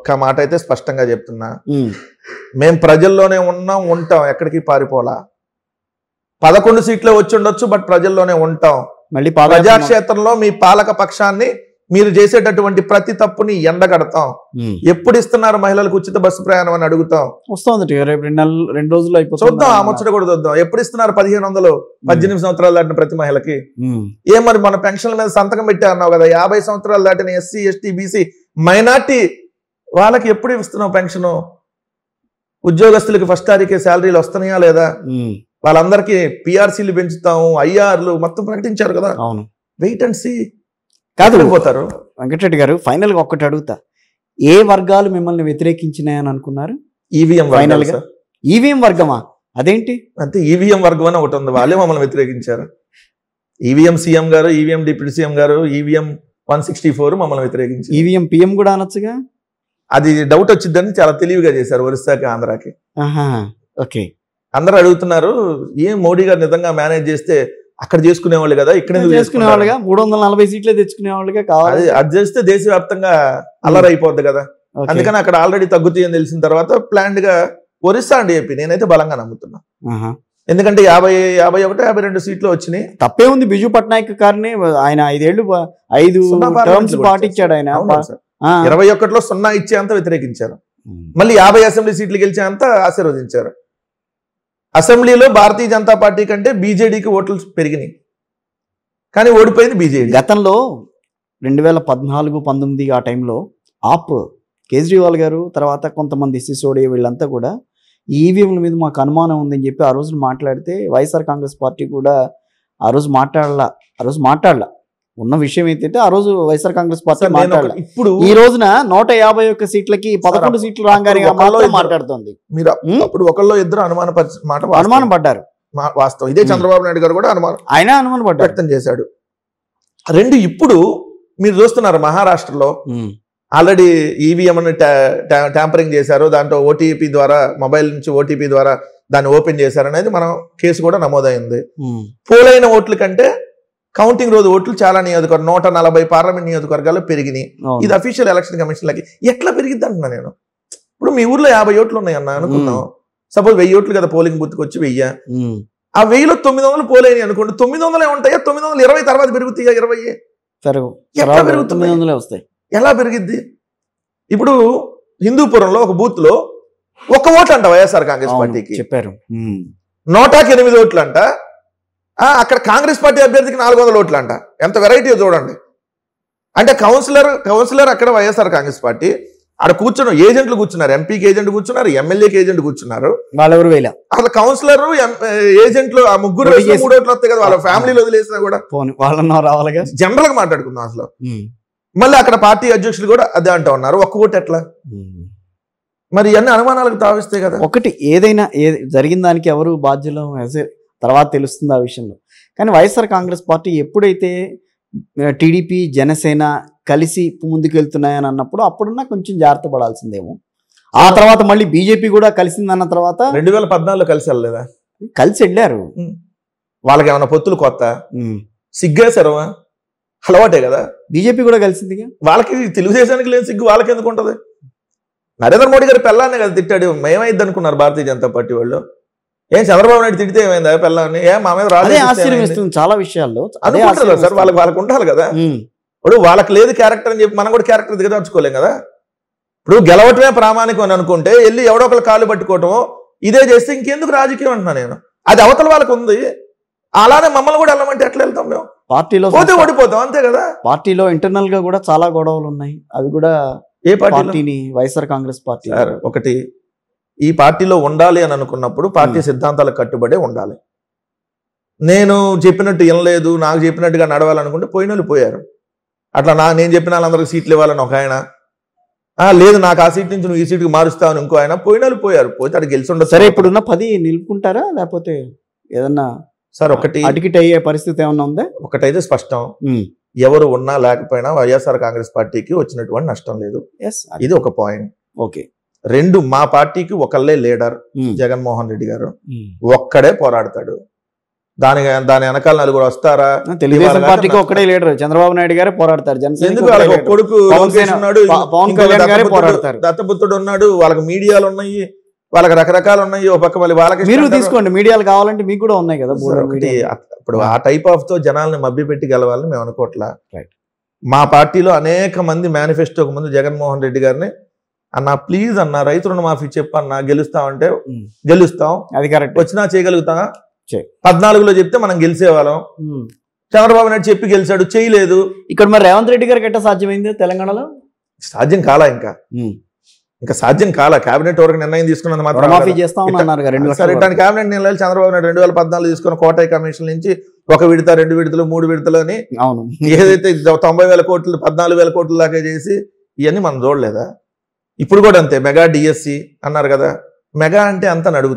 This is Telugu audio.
ఒక్క మాట అయితే స్పష్టంగా చెప్తున్నా, మేము ప్రజల్లోనే ఉంటాం, ఎక్కడికి పారిపోలా. 11 సీట్లే వచ్చి ఉండొచ్చు, బట్ ప్రజల్లోనే ఉంటాం. మళ్ళీ ప్రజాక్షేత్రంలో మీ పాలక పక్షాన్ని మీరు చేసేటటువంటి ప్రతి తప్పుని ఎండగడతాం. ఎప్పుడు ఇస్తున్నారు మహిళలకు ఉచిత బస్సు ప్రయాణం అని అడుగుతాం. వస్తుంది రేపు 2 రోజులు అయిపోతుంది. చూద్దాం, ఆ ముచ్చట కూడా చూద్దాం. ఎప్పుడు ఇస్తున్నారు 1500 18 సంవత్సరాలు దాటిన ప్రతి మహిళకి? మరి మన పెన్షన్ల మీద సంతకం పెట్టారన్నావు కదా, 50 సంవత్సరాలు దాటిన ఎస్సీ ఎస్టీ బీసీ మైనార్టీ వాళ్ళకి ఎప్పుడు ఇస్తున్నావు పెన్షను? ఉద్యోగస్తులకి ఫస్ట్ తారీఖే శాలరీలు వస్తున్నాయా లేదా? వాళ్ళందరికీ పిఆర్సీలు పెంచుతాము, ఐఆర్లు మొత్తం ప్రకటించారు కదా. అవును, వెయిట్ అండ్ సీ. కాదు పోతారు. వెంకటరెడ్డి గారు, ఫైనల్ గా ఒక్కటి అడుగుతా, ఏ వర్గాలు మిమ్మల్ని వ్యతిరేకించినాయని అనుకున్నారు? ఈవీఎం ఫైనల్ గా ఈవీఎం వర్గమా? అదేంటి అంటే ఈవీఎం వర్గం అని ఒకటి ఉంది, వాళ్ళే మమ్మల్ని వ్యతిరేకించారు. ఈవీఎం సీఎం గారు, ఈవీఎం డిప్యూటీ సీఎం గారు, ఈవీఎం 164 మమ్మల్ని వ్యతిరేకించారు. ఈవీఎం పిఎం కూడా అనొచ్చుగా. అది డౌట్ వచ్చిందని చాలా తెలివిగా చేశారు ఒరిస్సాకి ఆంధ్రాకి. ఓకే, అందరూ అడుగుతున్నారు, ఏం మోడీ గారు నిజంగా మేనేజ్ చేస్తే అక్కడ చేసుకునేవాళ్ళు కదా, ఇక్కడ చేసుకునేవాళ్ళుగా, 340 సీట్లే తెచ్చుకునేవాళ్ళుగా కావాలి. అది చేస్తే దేశవ్యాప్తంగా అల్లరి అయిపోద్ది కదా. అందుకని అక్కడ ఆల్రెడీ తగ్గుతాయని తెలిసిన తర్వాత ప్లాన్డ్ గా ఒరిస్సా అండ్ ఏపీ నేనైతే బలంగా నమ్ముతున్నా. ఎందుకంటే 51, 52 సీట్లు వచ్చినాయి. తప్పే ఉంది. బిజు పట్నాయక్ గారిని ఆయన 5 ఏళ్ళు 5 టర్మ్స్ పాటించాడు. ఆయన 21లో 0 ఇచ్చేంత వ్యతిరేకించారు, మళ్ళీ 50 అసెంబ్లీ సీట్లు గెలిచేంత ఆశీర్వదించారు. అసెంబ్లీలో భారతీయ జనతా పార్టీ కంటే బీజేడీకి ఓట్లు పెరిగినాయి, కానీ ఓడిపోయింది బీజేడీ. గతంలో 2014-19 ఆ టైంలో కేజ్రీవాల్ గారు, తర్వాత కొంతమంది సిసోడియా వీళ్ళంతా కూడా ఈవీఎంల మీద మాకు అనుమానం ఉందని చెప్పి ఆ రోజు మాట్లాడితే వైఎస్ఆర్ కాంగ్రెస్ పార్టీ కూడా ఆ రోజు మాట్లాడలా. ఉన్న విషయం ఏంటంటే ఆ రోజు వైఎస్ఆర్ కాంగ్రెస్ పార్టీ మాట్లాడాలి. ఇప్పుడు ఈ రోజున 151 సీట్లకి 11 సీట్లు రాగానే మాట్లాడుతుంది. మీరు అప్పుడు ఒకళ్ళు ఇద్దరు అనుమానం పడ్డారు. వాస్తవం ఇదే. చంద్రబాబు నాయుడు గారు కూడా అనుమానం వ్యక్తం చేశాడు. రెండు ఇప్పుడు మీరు చూస్తున్నారు, మహారాష్ట్రలో ఆల్రెడీ ఈవీఎం ట్యాంపరింగ్ చేశారు, దాంట్లో ఓటీపీ ద్వారా, మొబైల్ నుంచి ఓటీపీ ద్వారా దాన్ని ఓపెన్ చేశారు అనేది మనం కేసు కూడా నమోదైంది. పోలైన ఓట్ల కంటే కౌంటింగ్ రోజు ఓట్లు చాలా 140 పార్లమెంట్ నియోజకవర్గాల్లో పెరిగినాయి. ఇది అఫీషియల్ ఎలక్షన్ కమిషన్లకి ఎట్లా పెరిగిద్ది అంటున్నా నేను. ఇప్పుడు మీ ఊర్లో 50 ఓట్లు ఉన్నాయి అన్న అనుకున్నాం, సపోజ్ 1000 ఓట్లు కదా పోలింగ్ బూత్కి వచ్చి 1000, ఆ 1000లో 900 పోలేని అనుకోండి, 900 ఉంటాయా? 920 తర్వాత పెరుగుతాయా? 20 ఎట్లా పెరుగుతున్నాయి? వస్తాయి. ఎలా పెరిగిద్ది? ఇప్పుడు హిందూపురంలో ఒక బూత్ లో 1 ఓట్లు అంట వైఎస్ఆర్ కాంగ్రెస్ పార్టీకి చెప్పారు, 108 ఓట్లు అంట. అక్కడ కాంగ్రెస్ పార్టీ అభ్యర్థికి 400 ఓట్లు అంట. ఎంత వెరైటీ చూడండి. అంటే కౌన్సిలర్ అక్కడ వైఎస్ఆర్ కాంగ్రెస్ పార్టీ, ఆడ ఏజెంట్లు కూర్చున్నారు, ఎంపీకి ఏజెంట్ కూర్చున్నారు, ఎమ్మెల్యేకి ఏజెంట్ కూర్చున్నారు. వాళ్ళెవరు వేల అసలు కౌన్సిలర్ ఏజెంట్లు ఆ ముగ్గురు 3 ఓట్లు వస్తాయి కదా, వాళ్ళ ఫ్యామిలీలో వదిలేసినా కూడా వాళ్ళన్నా రావాలిగా. జనరల్ గా మాట్లాడుకుందాం అసలు. మళ్ళీ అక్కడ పార్టీ అధ్యక్షులు కూడా అదే అంటూ ఉన్నారు, 1 ఓటు ఎట్లా? మరి అన్ని అనుమానాలకు తావిస్తాయి కదా. ఒకటి ఏదైనా జరిగిన దానికి ఎవరు బాధ్యులు తర్వాత తెలుస్తుంది ఆ విషయంలో. కానీ వైఎస్ఆర్ కాంగ్రెస్ పార్టీ ఎప్పుడైతే టీడీపీ జనసేన కలిసి ముందుకెళ్తున్నాయని అన్నప్పుడు అప్పుడున్నా కొంచెం జాగ్రత్త పడాల్సిందేమో. ఆ తర్వాత మళ్ళీ బీజేపీ కూడా కలిసిందన్న తర్వాత 2014లో కలిసి వెళ్ళలేదా? కలిసి వెళ్ళారు. వాళ్ళకి ఏమైనా పొత్తులు కొత్త సిగ్గేశారు? అలవాటే కదా. బీజేపీ కూడా కలిసింది. వాళ్ళకి తెలుగుదేశానికి లేని సిగ్గు వాళ్ళకి ఎందుకు ఉంటుంది? నరేంద్ర మోడీ గారు పెళ్ళాన్నే కదా తిట్టాడు. మేమైద్ది అనుకున్నారు భారతీయ జనతా పార్టీ వాళ్ళు. ఏం చంద్రబాబు నాయుడు తిడితే ఏమైందా పెళ్ళాన్ని? మా మీద రాజే ఆశ్చర్యం చాలా విషయాల్లో అనుకుంటారు కదా సార్. వాళ్ళకి ఉండాలి కదా. ఇప్పుడు వాళ్ళకి లేదు క్యారెక్టర్ అని చెప్పి మనం కూడా క్యారెక్టర్ దిగదార్చుకోలేం కదా. ఇప్పుడు గెలవటమే ప్రామాణికం అని అనుకుంటే వెళ్ళి ఎవడో ఒకరు కాళ్ళు పట్టుకోవటం ఇదే చేస్తే ఇంకెందుకు రాజకీయం అంటున్నా నేను. అది అవతల వాళ్ళకి ఉంది. అలానే మమ్మల్ని కూడా వెళ్ళమంటే ఎట్లా వెళ్తాం? మేము పార్టీలో పోతే ఓడిపోతాం, అంతే కదా. పార్టీలో ఇంటర్నల్ గా కూడా చాలా గొడవలు ఉన్నాయి. అవి కూడా ఏ పార్టీని? వైఎస్ఆర్ కాంగ్రెస్ పార్టీ. ఒకటి, ఈ పార్టీలో ఉండాలి అని అనుకున్నప్పుడు పార్టీ సిద్ధాంతాలకు కట్టుబడే ఉండాలి. నేను చెప్పినట్టు వినలేదు, నాకు చెప్పినట్టుగా నడవాలనుకుంటే పోయినోళ్ళు పోయారు. అట్లా నేను చెప్పిన వాళ్ళందరికీ సీట్లు ఇవ్వాలని ఒక ఆయన, లేదు నాకు ఆ సీట్ నుంచి నువ్వు ఈ సీట్కి మారుస్తావని ఇంకో ఆయన, పోయినోళ్ళు పోయారు. పోతే అటు గెలిచి ఉండదు. సరే, ఇప్పుడున్న 10 నిలుపుకుంటారా లేకపోతే ఏదన్నా సార్? ఒకటి అటికిట్ అయ్యే పరిస్థితి ఏమన్నా ఉందా? ఒకటైతే స్పష్టం, ఎవరు ఉన్నా లేకపోయినా వైఎస్ఆర్ కాంగ్రెస్ పార్టీకి వచ్చినటువంటి నష్టం లేదు. ఇది ఒక పాయింట్. ఓకే. 2, మా పార్టీకి ఒకళ్ళే లీడర్ జగన్మోహన్ రెడ్డి గారు, ఒక్కడే పోరాడతాడు. దాని వెనకాల నలుగురు వస్తారా? తెలుగుదేశం పార్టీకి ఒక్కడే లీడర్ చంద్రబాబు నాయుడు గారే పోరాడతారు. ఎందుకు వాళ్ళకి ఒక కొడుకు ఉన్నాడు, పవన్ కళ్యాణ్ గారే పోరాడతారు, దత్తపుత్రుడు ఉన్నాడు, వాళ్ళకి మీడియాలు ఉన్నాయి, వాళ్ళకి రకరకాలు ఉన్నాయి. ఒక పక్క మళ్ళీ వాళ్ళకి మీరు తీసుకోండి, మీడియాలు కావాలంటే మీకు కూడా ఉన్నాయి కదా. ఇప్పుడు ఆ టైప్ ఆఫ్ తో జనాల్ని మభ్యపెట్టి గెలవాలని మేము అనుకోవట్లా. మా పార్టీలో అనేక మంది మేనిఫెస్టోకు ముందు జగన్మోహన్ రెడ్డి గారిని అన్న ప్లీజ్ అన్న రైతు రుణమాఫీ చెప్పన్నా గెలుస్తామంటే గెలుస్తాం, అది కరెక్ట్, వచ్చినా చేయగలుగుతామా? 14లో చెప్తే మనం గెలిచేవాళ్ళం. చంద్రబాబు నాయుడు చెప్పి గెలిచాడు, చేయలేదు. ఇక్కడ మరి రేవంత్ రెడ్డి గారికి ఎట్లా సాధ్యమైంది? తెలంగాణలో సాధ్యం కాలా, ఇంకా సాధ్యం కాలా. కేబినెట్ వరకు నిర్ణయం తీసుకున్నది మాత్రం కేబినెట్ నిర్ణయాలు చంద్రబాబు నాయుడు 2014 తీసుకున్న కోటాయి కమిషన్ నుంచి 1 విడత 2 విడతలు 3 విడతలు అని ఏదైతే 90,000 కోట్లు 14,000 కోట్ల దాకా చేసి ఇవన్నీ మనం చూడలేదా? ఇప్పుడు కూడా అంతే. మెగా డిఎస్సి అన్నారు కదా, మెగా అంటే అంత నడుగు